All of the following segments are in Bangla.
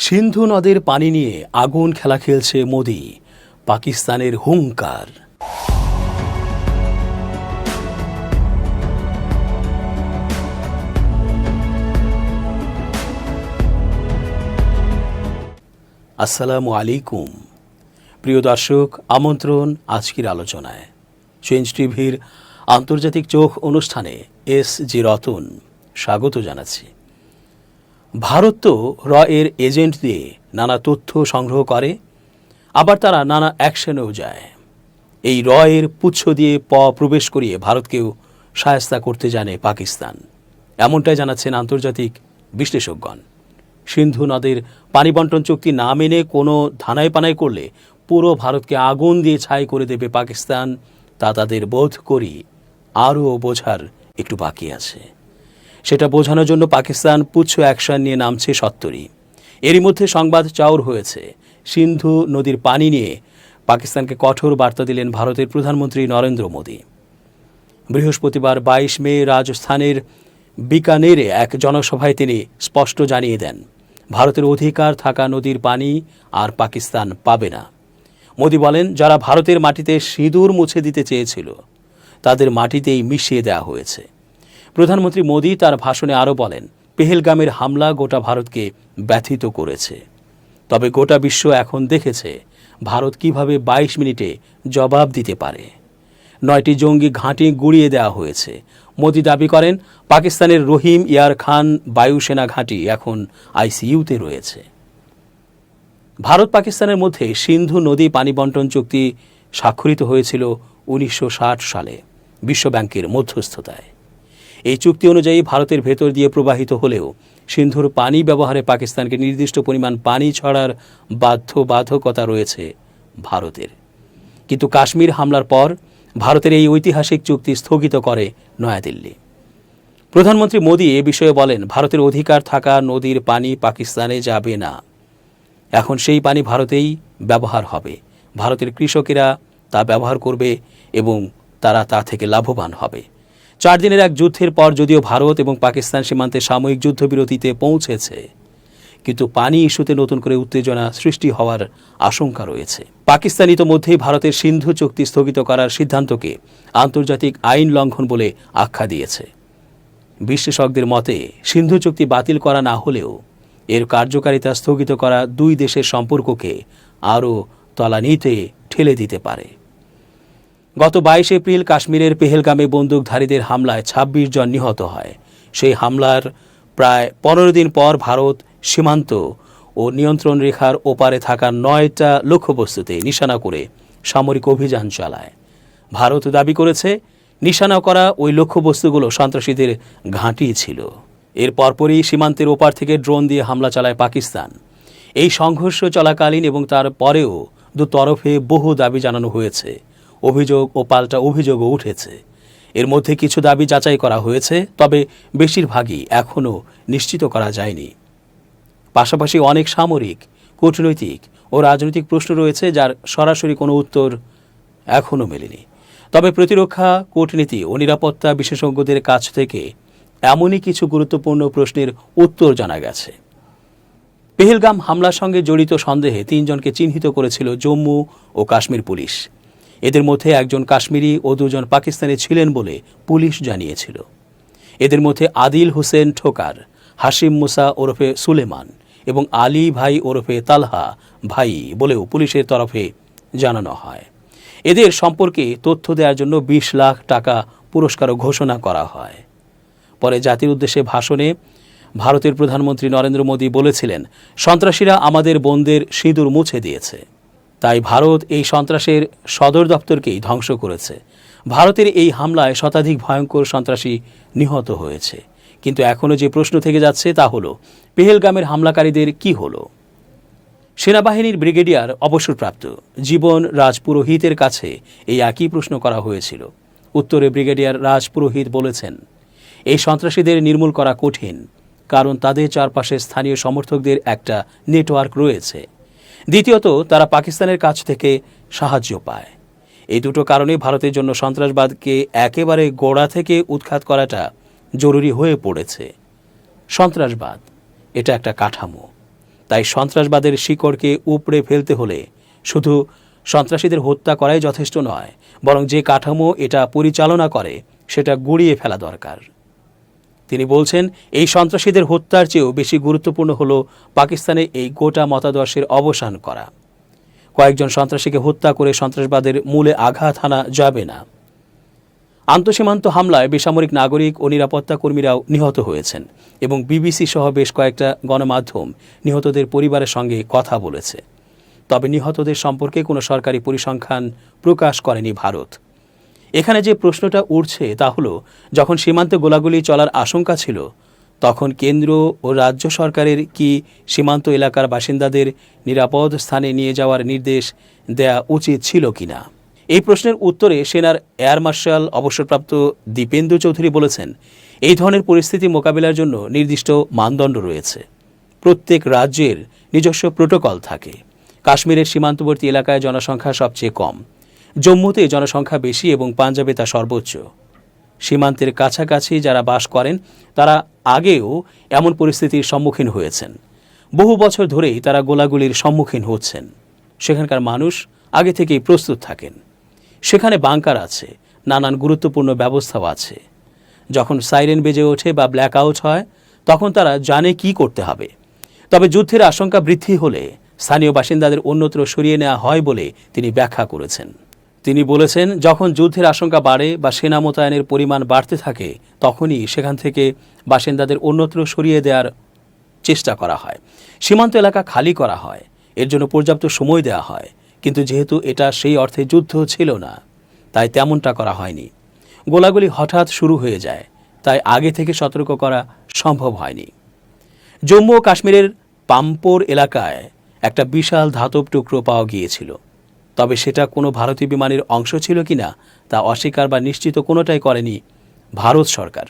সিন্ধু নদের পানি নিয়ে আগুন খেলা খেলছে মোদি, পাকিস্তানের হুঙ্কার। আসসালামু আলাইকুম প্রিয় দর্শক, আমন্ত্রণ আজকের আলোচনায়। চেঞ্জ টিভির আন্তর্জাতিক চোখ অনুষ্ঠানে এস.জি. রতন স্বাগত জানাচ্ছি। ভারত তো এর এজেন্ট দিয়ে নানা তথ্য সংগ্রহ করে, আবার তারা নানা অ্যাকশনেও যায়। এই এর পুচ্ছ দিয়ে প্রবেশ করিয়ে ভারতকেও শায়েস্তা করতে জানে পাকিস্তান, এমনটাই জানাচ্ছেন আন্তর্জাতিক বিশ্লেষকগণ। সিন্ধু নদের পানি বন্টন চুক্তি না মেনে কোনো ধানায় পানায় করলে পুরো ভারতকে আগুন দিয়ে ছাই করে দেবে পাকিস্তান, তা তাদের বোধ করি আরও বোঝার একটু বাকি আছে। সেটা বোঝানোর জন্য পাকিস্তান পুচ্ছ অ্যাকশন নিয়ে নামছে সত্তরই। এরই মধ্যে সংবাদ চাউর হয়েছে, সিন্ধু নদীর পানি নিয়ে পাকিস্তানকে কঠোর বার্তা দিলেন ভারতের প্রধানমন্ত্রী নরেন্দ্র মোদী। বৃহস্পতিবার 22 মে রাজস্থানের বিকানেরে এক জনসভায় তিনি স্পষ্ট জানিয়ে দেন, ভারতের অধিকার থাকা নদীর পানি আর পাকিস্তান পাবে না। মোদী বলেন, যারা ভারতের মাটিতে সিঁদুর মুছে দিতে চেয়েছিল তাদের মাটিতেই মিশিয়ে দেওয়া হয়েছে। প্রধানমন্ত্রী মোদী তার ভাষণে আরও বলেন, পেহেলগামের হামলা গোটা ভারতকে ব্যথিত করেছে, তবে গোটা বিশ্ব এখন দেখেছে ভারত কিভাবে 22 মিনিটে জবাব দিতে পারে। 9টি জঙ্গি ঘাঁটি গুঁড়িয়ে দেওয়া হয়েছে। মোদী দাবি করেন, পাকিস্তানের রহিম ইয়ার খান বায়ুসেনা ঘাঁটি এখন আইসিইউতে রয়েছে। ভারত পাকিস্তানের মধ্যে সিন্ধু নদী পানি বন্টন চুক্তি স্বাক্ষরিত হয়েছিল 1960 সালে বিশ্বব্যাংকের মধ্যস্থতায়। এই চুক্তি অনুযায়ী ভারতের ভেতর দিয়ে প্রবাহিত হলেও সিন্ধুর পানি ব্যবহারে পাকিস্তানকে নির্দিষ্ট পরিমাণ পানি ছড়ার বাধ্যবাধকতা রয়েছে ভারতের। কিন্তু কাশ্মীর হামলার পর ভারতের এই ঐতিহাসিক চুক্তি স্থগিত করে নয়াদিল্লি। প্রধানমন্ত্রী মোদী এ বিষয়ে বলেন, ভারতের অধিকার থাকা নদীর পানি পাকিস্তানে যাবে না, এখন সেই পানি ভারতেই ব্যবহার হবে। ভারতের কৃষকেরা তা ব্যবহার করবে এবং তারা তা থেকে লাভবান হবে। 4 দিনের এক যুদ্ধের পর যদিও ভারত এবং পাকিস্তান সীমান্তে সাময়িক যুদ্ধবিরতিতে পৌঁছেছে, কিন্তু পানি ইস্যুতে নতুন করে উত্তেজনা সৃষ্টি হওয়ার আশঙ্কা রয়েছে। পাকিস্তান ইতোমধ্যেই ভারতের সিন্ধু চুক্তি স্থগিত করার সিদ্ধান্তকে আন্তর্জাতিক আইন লঙ্ঘন বলে আখ্যা দিয়েছে। বিশ্লেষকদের মতে, সিন্ধু চুক্তি বাতিল করা না হলেও এর কার্যকারিতা স্থগিত করা দুই দেশের সম্পর্ককে আরও তলানিতে ঠেলে দিতে পারে। গত 22 এপ্রিল কাশ্মীরের পেহেলগামে বন্দুকধারীদের হামলায় 26 জন নিহত হয়। সেই হামলার প্রায় 15 দিন পর ভারত সীমান্ত ও নিয়ন্ত্রণ রেখার ওপারে থাকা 9টা লক্ষ্যবস্তুতে নিশানা করে সামরিক অভিযান চালায়। ভারত দাবি করেছে, নিশানা করা ওই লক্ষ্যবস্তুগুলো সন্ত্রাসীদের ঘাঁটি ছিল। এর পরপরই সীমান্তের ওপার থেকে ড্রোন দিয়ে হামলা চালায় পাকিস্তান। এই সংঘর্ষ চলাকালীন এবং তার পরেও দুতরফে বহু দাবি জানানো হয়েছে। অভিযোগ ও পাল্টা অভিযোগও উঠেছে। এর মধ্যে কিছু দাবি যাচাই করা হয়েছে, তবে বেশিরভাগই এখনও নিশ্চিত করা যায়নি। পাশাপাশি অনেক সামরিক, কূটনৈতিক ও রাজনৈতিক প্রশ্ন রয়েছে, যার সরাসরি কোনো উত্তর এখনও মেলেনি। তবে প্রতিরক্ষা, কূটনীতি ও নিরাপত্তা বিশেষজ্ঞদের কাছ থেকে এমনই কিছু গুরুত্বপূর্ণ প্রশ্নের উত্তর জানা গেছে। পেহেলগাম হামলার সঙ্গে জড়িত সন্দেহে 3 জনকে চিহ্নিত করেছিল জম্মু ও কাশ্মীর পুলিশ। এদের মধ্যে একজন কাশ্মীরি ও 2 জন পাকিস্তানি ছিলেন বলে পুলিশ জানিয়েছিল। এদের মধ্যে আদিল হোসেন ঠোকার, হাশিম মুসা ওরফে সুলেমান এবং আলী ভাই ওরফে তালহা ভাই বলেও পুলিশের তরফে জানানো হয়। এদের সম্পর্কে তথ্য দেওয়ার জন্য 20 লাখ টাকা পুরস্কারও ঘোষণা করা হয়। পরে জাতির উদ্দেশ্যে ভাষণে ভারতের প্রধানমন্ত্রী নরেন্দ্র মোদী বলেছিলেন, সন্ত্রাসীরা আমাদের বোনদের সিঁদুর মুছে দিয়েছে, তাই ভারত এই সন্ত্রাসের সদর দপ্তরকেই ধ্বংস করেছে। ভারতের এই হামলায় শতাধিক ভয়ঙ্কর সন্ত্রাসী নিহত হয়েছে। কিন্তু এখনও যে প্রশ্ন থেকে যাচ্ছে তা হলো, পেহেলগামের হামলাকারীদের কি হলো? সেনাবাহিনীর ব্রিগেডিয়ার অবসরপ্রাপ্ত জীবন রাজপুরোহিতের কাছে এই একই প্রশ্ন করা হয়েছিল। উত্তরে ব্রিগেডিয়ার রাজপুরোহিত বলেছেন, এই সন্ত্রাসীদের নির্মূল করা কঠিন, কারণ তাদের চারপাশে স্থানীয় সমর্থকদের একটা নেটওয়ার্ক রয়েছে। দ্বিতীয়ত, তারা পাকিস্তানের কাছ থেকে সাহায্য পায়। এই দুটো কারণে ভারতের জন্য সন্ত্রাসবাদকে একেবারে গোড়া থেকে উৎখাত করাটা জরুরি হয়ে পড়েছে। সন্ত্রাসবাদ এটা একটা কাঠামো, তাই সন্ত্রাসবাদের শিকড়কে উপড়ে ফেলতে হলে শুধু সন্ত্রাসীদের হত্যা করাই যথেষ্ট নয়, বরং যে কাঠামো এটা পরিচালনা করে সেটা গুঁড়িয়ে ফেলা দরকার। তিনি বলছেন, এই সন্ত্রাসীদের হত্যার চেয়েও বেশি গুরুত্বপূর্ণ হলো পাকিস্তানে এই গোটা মতাদর্শের অবসান করা। কয়েকজন সন্ত্রাসীকে হত্যা করে সন্ত্রাসবাদের মূলে আঘাত হানা যাবে না। আন্তঃসীমান্ত হামলায় বেসামরিক নাগরিক ও নিরাপত্তা কর্মীরাও নিহত হয়েছেন এবং বিবিসি সহ বেশ কয়েকটা গণমাধ্যম নিহতদের পরিবারের সঙ্গে কথা বলেছে। তবে নিহতদের সম্পর্কে কোনো সরকারি পরিসংখ্যান প্রকাশ করেনি ভারত। এখানে যে প্রশ্নটা উঠছে তা হলো, যখন সীমান্তে গোলাগুলি চলার আশঙ্কা ছিল তখন কেন্দ্র ও রাজ্য সরকারের কি সীমান্ত এলাকার বাসিন্দাদের নিরাপদ স্থানে নিয়ে যাওয়ার নির্দেশ দেয়া উচিত ছিল কিনা? এই প্রশ্নের উত্তরে সেনার এয়ার মার্শাল অবসরপ্রাপ্ত দীপেন্দু চৌধুরী বলেছেন, এই ধরনের পরিস্থিতি মোকাবিলার জন্য নির্দিষ্ট মানদণ্ড রয়েছে। প্রত্যেক রাজ্যের নিজস্ব প্রোটোকল থাকে। কাশ্মীরের সীমান্তবর্তী এলাকায় জনসংখ্যা সবচেয়ে কম, জম্মুতে জনসংখ্যা বেশি এবং পাঞ্জাবে তা সর্বোচ্চ। সীমান্তের কাছাকাছি যারা বাস করেন তারা আগেও এমন পরিস্থিতির সম্মুখীন হয়েছেন। বহু বছর ধরেই তারা গোলাগুলির সম্মুখীন হচ্ছেন। সেখানকার মানুষ আগে থেকেই প্রস্তুত থাকেন। সেখানে বাংকার আছে, নানান গুরুত্বপূর্ণ ব্যবস্থাও আছে। যখন সাইরেন বেজে ওঠে বা ব্ল্যাক আউট হয় তখন তারা জানে কি করতে হবে। তবে যুদ্ধের আশঙ্কা বৃদ্ধি হলে স্থানীয় বাসিন্দাদের অন্যত্র সরিয়ে নেওয়া হয় বলে তিনি ব্যাখ্যা করেছেন। তিনি বলেছেন, যখন যুদ্ধের আশঙ্কা বাড়ে বা সেনা মোতায়েনের পরিমাণ বাড়তে থাকে তখনই সেখান থেকে বাসিন্দাদের অন্যত্র সরিয়ে দেওয়ার চেষ্টা করা হয়। সীমান্ত এলাকা খালি করা হয়, এর জন্য পর্যাপ্ত সময় দেওয়া হয়। কিন্তু যেহেতু এটা সেই অর্থে যুদ্ধ ছিল না, তাই তেমনটা করা হয়নি। গোলাগুলি হঠাৎ শুরু হয়ে যায়, তাই আগে থেকে সতর্ক করা সম্ভব হয়নি। জম্মু ও কাশ্মীরের পাম্পোর এলাকায় একটা বিশাল ধাতব টুকরো পাওয়া গিয়েছিল। তবে সেটা কোনো ভারতীয় বিমানের অংশ ছিল কিনা তা অস্বীকার বা নিশ্চিত কোনোটাই করেনি ভারত সরকার।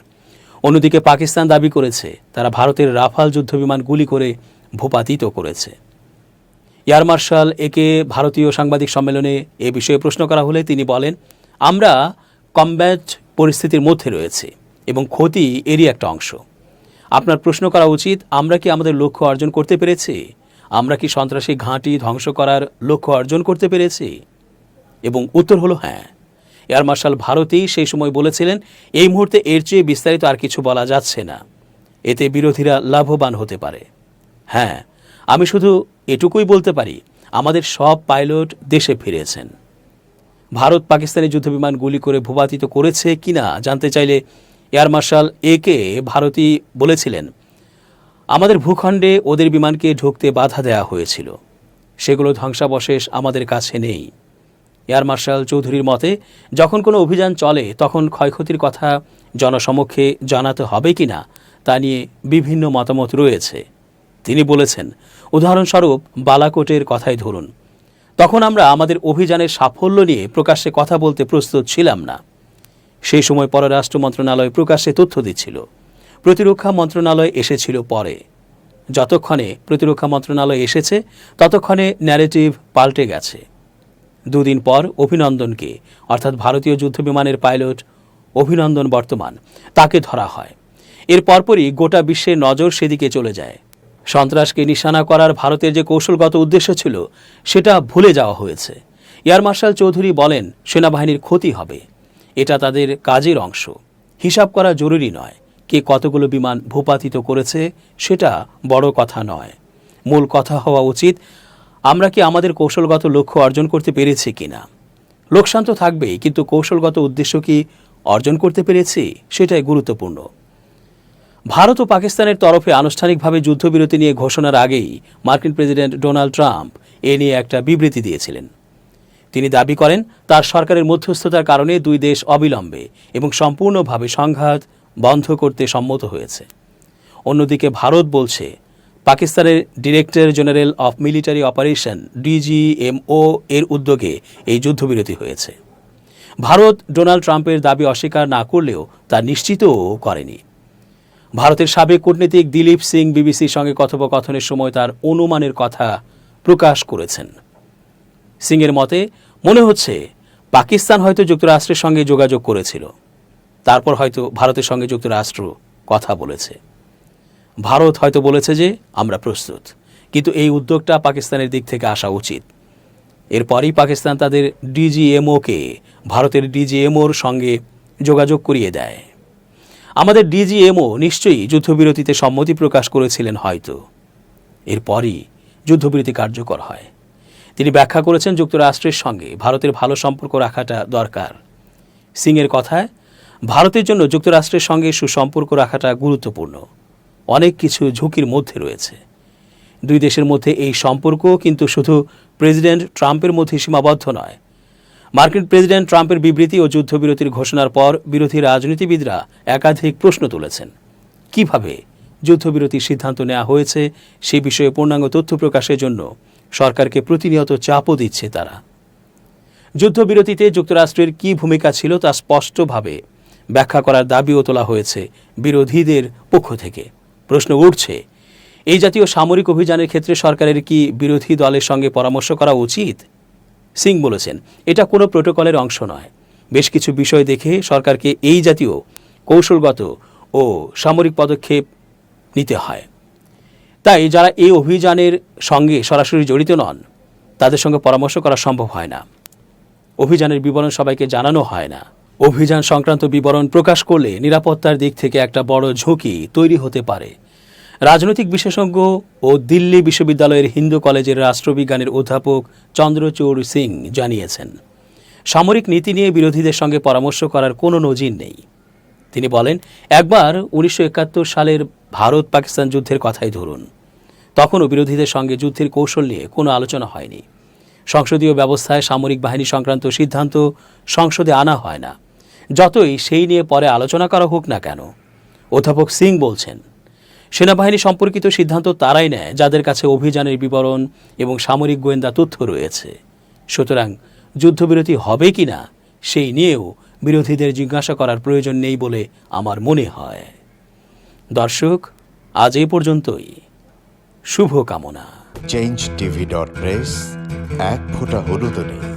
অন্যদিকে পাকিস্তান দাবি করেছে তারা ভারতের রাফাল যুদ্ধবিমান গুলি করে ভূপাতিত করেছে। এয়ার মার্শাল একে ভারতীয় সাংবাদিক সম্মেলনে এ বিষয়ে প্রশ্ন করা হলে তিনি বলেন, আমরা কমব্যাট পরিস্থিতির মধ্যে রয়েছি এবং ক্ষতি এরই একটা অংশ। আপনার প্রশ্ন করা উচিত, আমরা কি আমাদের লক্ষ্য অর্জন করতে পেরেছি? আমরা কি সন্ত্রাসী ঘাঁটি ধ্বংস করার লক্ষ্য অর্জন করতে পেরেছি? এবং উত্তর হলো হ্যাঁ। এয়ার মার্শাল ভারতী সেই সময় বলেছিলেন, এই মুহূর্তে এর চেয়ে বিস্তারিত আর কিছু বলা যাচ্ছে না, এতে বিরোধীরা লাভবান হতে পারে। হ্যাঁ, আমি শুধু এটুকুই বলতে পারি, আমাদের সব পাইলট দেশে ফিরেছেন। ভারত পাকিস্তানি যুদ্ধবিমান গুলি করে ভূপাতিত করেছে কিনা জানতে চাইলে এয়ার মার্শাল একে ভারতী বলেছিলেন, আমাদের ভূখণ্ডে ওদের বিমানকে ঢুকতে বাধা দেওয়া হয়েছিল, সেগুলো ধ্বংসাবশেষ আমাদের কাছে নেই। এয়ার মার্শাল চৌধুরীর মতে, যখন কোনো অভিযান চলে তখন ক্ষয়ক্ষতির কথা জনসমক্ষে জানাতে হবে কিনা তা নিয়ে বিভিন্ন মতামত রয়েছে। তিনি বলেছেন, উদাহরণস্বরূপ বালাকোটের কথাই ধরুন, তখন আমরা আমাদের অভিযানের সাফল্য নিয়ে প্রকাশ্যে কথা বলতে প্রস্তুত ছিলাম না। সেই সময় পররাষ্ট্র মন্ত্রণালয় প্রকাশ্যে তথ্য দিচ্ছিল, প্রতিরক্ষা মন্ত্রণালয় এসেছিল পরে। যতক্ষণে প্রতিরক্ষা মন্ত্রণালয় এসেছে ততক্ষণে ন্যারেটিভ পাল্টে গেছে। দুদিন পর অভিনন্দনকে, অর্থাৎ ভারতীয় যুদ্ধবিমানের পাইলট অভিনন্দন বর্তমান, তাকে ধরা হয়। এর পরপরই গোটা বিশ্বের নজর সেদিকে চলে যায়। সন্ত্রাসকে নিশানা করার ভারতের যে কৌশলগত উদ্দেশ্য ছিল সেটা ভুলে যাওয়া হয়েছে। এয়ার মার্শাল চৌধুরী বলেন, সেনাবাহিনীর ক্ষতি হবে, এটা তাদের কাজের অংশ। হিসাব করা জরুরি নয়, কে কতগুলো বিমান ভূপাতিত করেছে সেটা বড় কথা নয়। মূল কথা হওয়া উচিত, আমরা কি আমাদের কৌশলগত লক্ষ্য অর্জন করতে পেরেছি কিনা। লোকসান তো থাকবেই, কিন্তু কৌশলগত উদ্দেশ্য কি অর্জন করতে পেরেছি সেটাই গুরুত্বপূর্ণ। ভারত ও পাকিস্তানের তরফে আনুষ্ঠানিকভাবে যুদ্ধবিরতি নিয়ে ঘোষণার আগেই মার্কিন প্রেসিডেন্ট ডোনাল্ড ট্রাম্প এ নিয়ে একটা বিবৃতি দিয়েছিলেন। তিনি দাবি করেন, তার সরকারের মধ্যস্থতার কারণে দুই দেশ অবিলম্বে এবং সম্পূর্ণভাবে সংঘাত বন্ধ করতে সম্মত হয়েছে। অন্যদিকে ভারত বলছে, পাকিস্তানের director general of military operation DGMO এর উদ্যোগে এই যুদ্ধবিরতি হয়েছে। ভারত ডোনাল্ড ট্রাম্পের দাবি অস্বীকার না করলেও তা নিশ্চিতও করেনি। ভারতের সাবেক কূটনীতিক দিলীপ সিং বিবিসির সঙ্গে কথোপকথনের সময় তার অনুমানের কথা প্রকাশ করেছেন। সিংয়ের মতে, মনে হচ্ছে পাকিস্তান হয়তো যুক্তরাষ্ট্রের সঙ্গে যোগাযোগ করেছিল, তারপর হয়তো ভারতের সঙ্গে যুক্তরাষ্ট্র কথা বলেছে। ভারত হয়তো বলেছে যে আমরা প্রস্তুত, কিন্তু এই উদ্যোগটা পাকিস্তানের দিক থেকে আসা উচিত। এরপরই পাকিস্তান তাদের ডিজিএমওকে ভারতের ডিজিএমওর সঙ্গে যোগাযোগ করিয়ে দেয়। আমাদের ডিজিএমও নিশ্চয়ই যুদ্ধবিরতিতে সম্মতি প্রকাশ করেছিলেন হয়তো। এরপরই যুদ্ধবিরতি কার্যকর হয়। তিনি ব্যাখ্যা করেছেন যুক্তরাষ্ট্রের সঙ্গে ভারতের ভালো সম্পর্ক রাখাটা দরকার। সিংয়ের কথায়, ভারতের জন্য যুক্তরাষ্ট্রের সঙ্গে সুসম্পর্ক রাখাটা গুরুত্বপূর্ণ। অনেক কিছু ঝুঁকির মধ্যে রয়েছে। দুই দেশের মধ্যে এই সম্পর্ক কিন্তু শুধু প্রেসিডেন্ট ট্রাম্পের মধ্যে সীমাবদ্ধ নয়। মার্কিন প্রেসিডেন্ট ট্রাম্পের বিবৃতি ও যুদ্ধবিরতির ঘোষণার পর বিরোধী রাজনীতিবিদরা একাধিক প্রশ্ন তুলেছেন। কিভাবে যুদ্ধবিরতির সিদ্ধান্ত নেওয়া হয়েছে সে বিষয়ে পূর্ণাঙ্গ তথ্য প্রকাশের জন্য সরকারকে প্রতিনিয়ত চাপও দিচ্ছে তারা। যুদ্ধবিরতিতে যুক্তরাষ্ট্রের কী ভূমিকা ছিল তা স্পষ্টভাবে ব্যাখ্যা করার দাবিও তোলা হয়েছে বিরোধীদের পক্ষ থেকে। প্রশ্ন উঠছে, এই জাতীয় সামরিক অভিযানের ক্ষেত্রে সরকারের কি বিরোধী দলের সঙ্গে পরামর্শ করা উচিত? সিং বলেছেন, এটা কোনো প্রোটোকলের অংশ নয়। বেশ কিছু বিষয় দেখে সরকারকে এই জাতীয় কৌশলগত ও সামরিক পদক্ষেপ নিতে হয়। তাই যারা এই অভিযানের সঙ্গে সরাসরি জড়িত নন তাদের সঙ্গে পরামর্শ করা সম্ভব হয় না। অভিযানের বিবরণ সবাইকে জানানো হয় না। অভিযান সংক্রান্ত বিবরণ প্রকাশ করলে নিরাপত্তার দিক থেকে একটা বড় ঝুঁকি তৈরি হতে পারে। রাজনৈতিক বিশেষজ্ঞ ও দিল্লি বিশ্ববিদ্যালয়ের হিন্দু কলেজের রাষ্ট্রবিজ্ঞানের অধ্যাপক চন্দ্রচূড় সিং জানিয়েছেন, সামরিক নীতি নিয়ে বিরোধীদের সঙ্গে পরামর্শ করার কোনো নজির নেই। তিনি বলেন, একবার 1971 সালের ভারত পাকিস্তান যুদ্ধের কথাই ধরুন। তখনও বিরোধীদের সঙ্গে যুদ্ধের কৌশল নিয়ে কোনো আলোচনা হয়নি। সংসদীয় ব্যবস্থায় সামরিক বাহিনী সংক্রান্ত সিদ্ধান্ত সংসদে আনা হয় না, যতই সেই নিয়ে পরে আলোচনা করা হোক না কেন। অধ্যাপক সিং বলছেন, সেনাবাহিনী সম্পর্কিত সিদ্ধান্ত তারাই নেয় যাদের কাছে অভিযানের বিবরণ এবং সামরিক গোয়েন্দা তথ্য রয়েছে। সুতরাং যুদ্ধবিরতি হবে কিনা সেই নিয়েও বিরোধীদের জিজ্ঞাসা করার প্রয়োজন নেই বলে আমার মনে হয়। দর্শক, আজ এই পর্যন্তই। শুভকামনা। change tv.press এক ফোঁটা হলুদও নেই।